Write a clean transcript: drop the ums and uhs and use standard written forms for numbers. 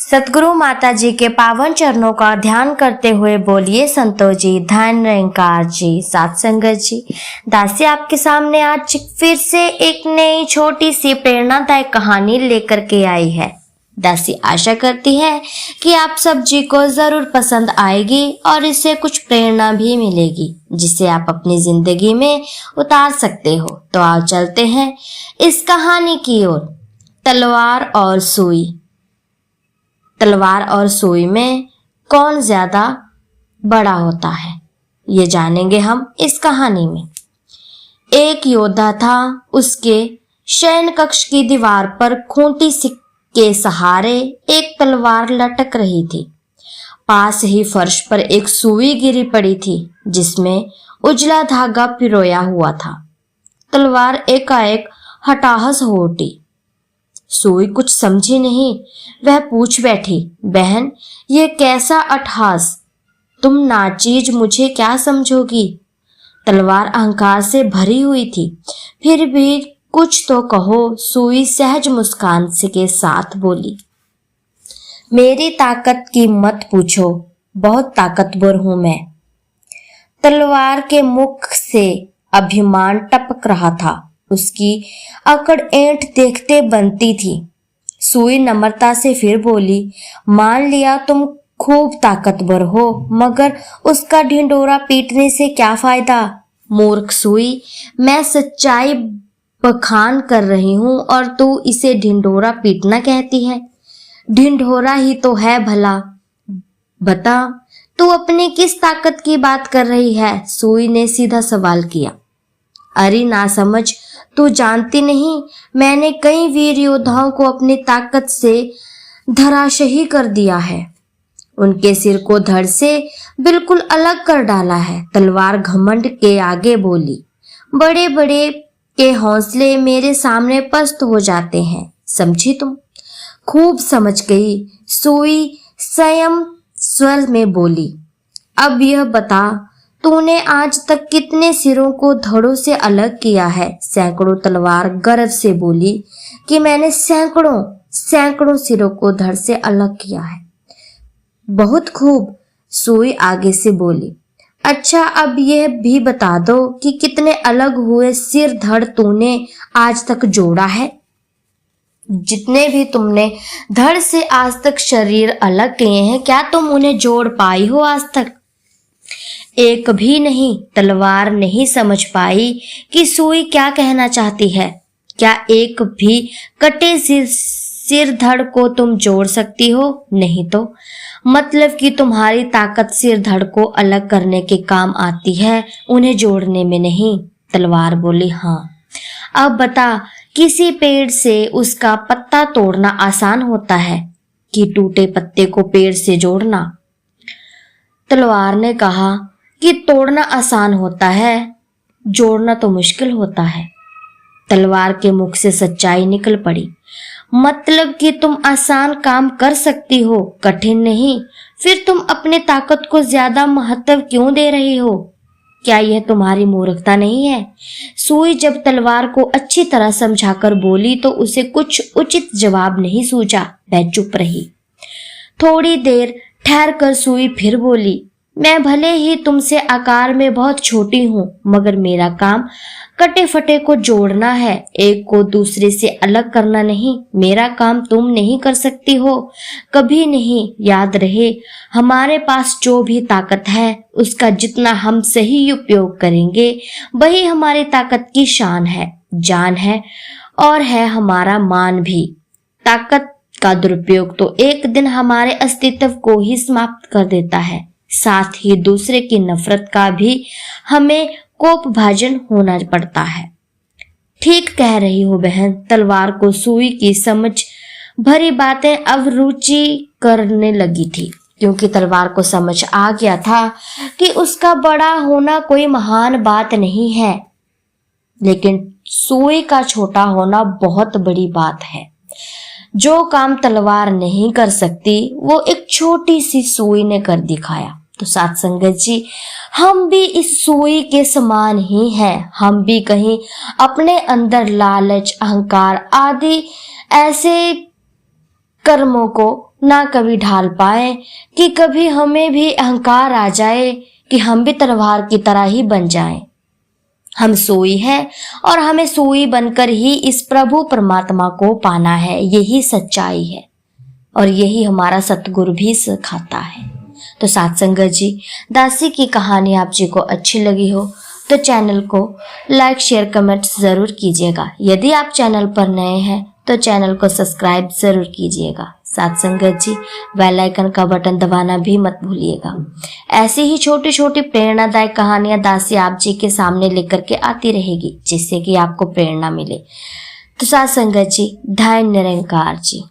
सतगुरु माता जी के पावन चरणों का ध्यान करते हुए बोलिए संतोष जी, धन निरंकार जी, साथ संगत जी। दासी आपके सामने आज फिर से एक नई छोटी सी प्रेरणादायक कहानी लेकर के आई है। दासी आशा करती है कि आप सब जी को जरूर पसंद आएगी और इससे कुछ प्रेरणा भी मिलेगी जिसे आप अपनी जिंदगी में उतार सकते हो। तो आओ चलते हैं इस कहानी की ओर। तलवार और सुई। तलवार और सुई में कौन ज्यादा बड़ा होता है, ये जानेंगे हम इस कहानी में। एक योद्धा था। उसके शयन कक्ष की दीवार पर खूंटी के सहारे एक तलवार लटक रही थी। पास ही फर्श पर एक सुई गिरी पड़ी थी जिसमें उजला धागा पिरोया हुआ था। तलवार एकाएक हताहस हो उठी। सुई कुछ समझी नहीं। वह पूछ बैठी, बहन ये कैसा अट्टहास, तुम नाचीज मुझे क्या समझोगी? तलवार अहंकार से भरी हुई थी। फिर भी कुछ तो कहो। सुई सहज मुस्कान के साथ बोली, मेरी ताकत की मत पूछो, बहुत ताकतवर हूं मैं। तलवार के मुख से अभिमान टपक रहा था। उसकी अकड़ ऐंठ देखते बनती थी। सुई नम्रता से फिर बोली, मान लिया तुम खूब ताकतवर हो, मगर उसका ढिंडोरा पीटने से क्या फायदा? मूर्ख सुई, मैं सच्चाई बखान कर रही हूं और तू इसे ढिंडोरा पीटना कहती है। ढिंडोरा ही तो है भला। बता, तू अपनी किस ताकत की बात कर रही है? सुई ने सीधा सवाल किया। अरे ना समझ, तू जानती नहीं, मैंने कई वीर योद्धाओं को अपनी ताकत से धराशायी कर दिया है। उनके सिर को धड़ से बिल्कुल अलग कर डाला है। तलवार घमंड के आगे बोली, बड़े बड़े के हौसले मेरे सामने पस्त हो जाते हैं, समझी तुम? खूब समझ गई, सुई संयम स्वर में बोली। अब यह बता, तूने आज तक कितने सिरों को धड़ों से अलग किया है? सैकड़ों। तलवार गर्व से बोली कि मैंने सैकड़ों सिरों को धड़ से अलग किया है। बहुत खूब। सुई आगे से बोली, अच्छा अब यह भी बता दो कि कितने अलग हुए सिर धड़ तूने आज तक जोड़ा है? जितने भी तुमने धड़ से आज तक शरीर अलग किए हैं, क्या तुम उन्हें जोड़ पाई हो आज तक? एक भी नहीं। तलवार नहीं समझ पाई कि सुई क्या कहना चाहती है। क्या एक भी कटे सिर धड़ को तुम जोड़ सकती हो? नहीं तो मतलब कि तुम्हारी ताकत सिर धड़ को अलग करने के काम आती है, उन्हें जोड़ने में नहीं। तलवार बोली, हाँ। अब बता, किसी पेड़ से उसका पत्ता तोड़ना आसान होता है कि टूटे पत्ते को पेड़ से जोड़ना? तलवार ने कहा कि तोड़ना आसान होता है, जोड़ना तो मुश्किल होता है। तलवार के मुख से सच्चाई निकल पड़ी। मतलब कि तुम आसान काम कर सकती हो, कठिन नहीं। फिर तुम अपने ताकत को ज्यादा महत्व क्यों दे रही हो? क्या यह तुम्हारी मूर्खता नहीं है? सुई जब तलवार को अच्छी तरह समझाकर बोली तो उसे कुछ उचित जवाब नहीं सूझा। वह चुप रही। थोड़ी देर ठहर कर सुई फिर बोली, मैं भले ही तुमसे आकार में बहुत छोटी हूँ, मगर मेरा काम कटे फटे को जोड़ना है, एक को दूसरे से अलग करना नहीं। मेरा काम तुम नहीं कर सकती हो, कभी नहीं। याद रहे, हमारे पास जो भी ताकत है उसका जितना हम सही उपयोग करेंगे वही हमारी ताकत की शान है, जान है और है हमारा मान भी। ताकत का दुरुपयोग तो एक दिन हमारे अस्तित्व को ही समाप्त कर देता है। साथ ही दूसरे की नफरत का भी हमें कोपभाजन होना पड़ता है। ठीक कह रही हो बहन। तलवार को सुई की समझ भरी बातें अवरुचि करने लगी थी, क्योंकि तलवार को समझ आ गया था कि उसका बड़ा होना कोई महान बात नहीं है, लेकिन सुई का छोटा होना बहुत बड़ी बात है। जो काम तलवार नहीं कर सकती वो एक छोटी सी सुई ने कर दिखाया। तो साथ संगत जी, हम भी इस सुई के समान ही हैं। हम भी कहीं अपने अंदर लालच, अहंकार आदि ऐसे कर्मों को ना कभी ढाल पाए कि कभी हमें भी अहंकार आ जाए कि हम भी तलवार की तरह ही बन जाएं। हम सुई हैं और हमें सुई बनकर ही इस प्रभु परमात्मा को पाना है, यही सच्चाई है और यही हमारा सतगुरु भी सिखाता है। तो साथ संगत जी, दासी की कहानी आप जी को अच्छी लगी हो तो चैनल को लाइक शेयर कमेंट जरूर कीजिएगा। यदि आप चैनल पर नए हैं तो चैनल को सब्सक्राइब जरूर कीजिएगा। साथ संगत जी, बेल आइकन का बटन दबाना भी मत भूलिएगा। ऐसी ही छोटी छोटी प्रेरणादायक कहानियां दासी आप जी के सामने लेकर के आती रहेगी, जिससे कि आपको प्रेरणा मिले। तो साथ संगत जी, धन्य निरंकार जी।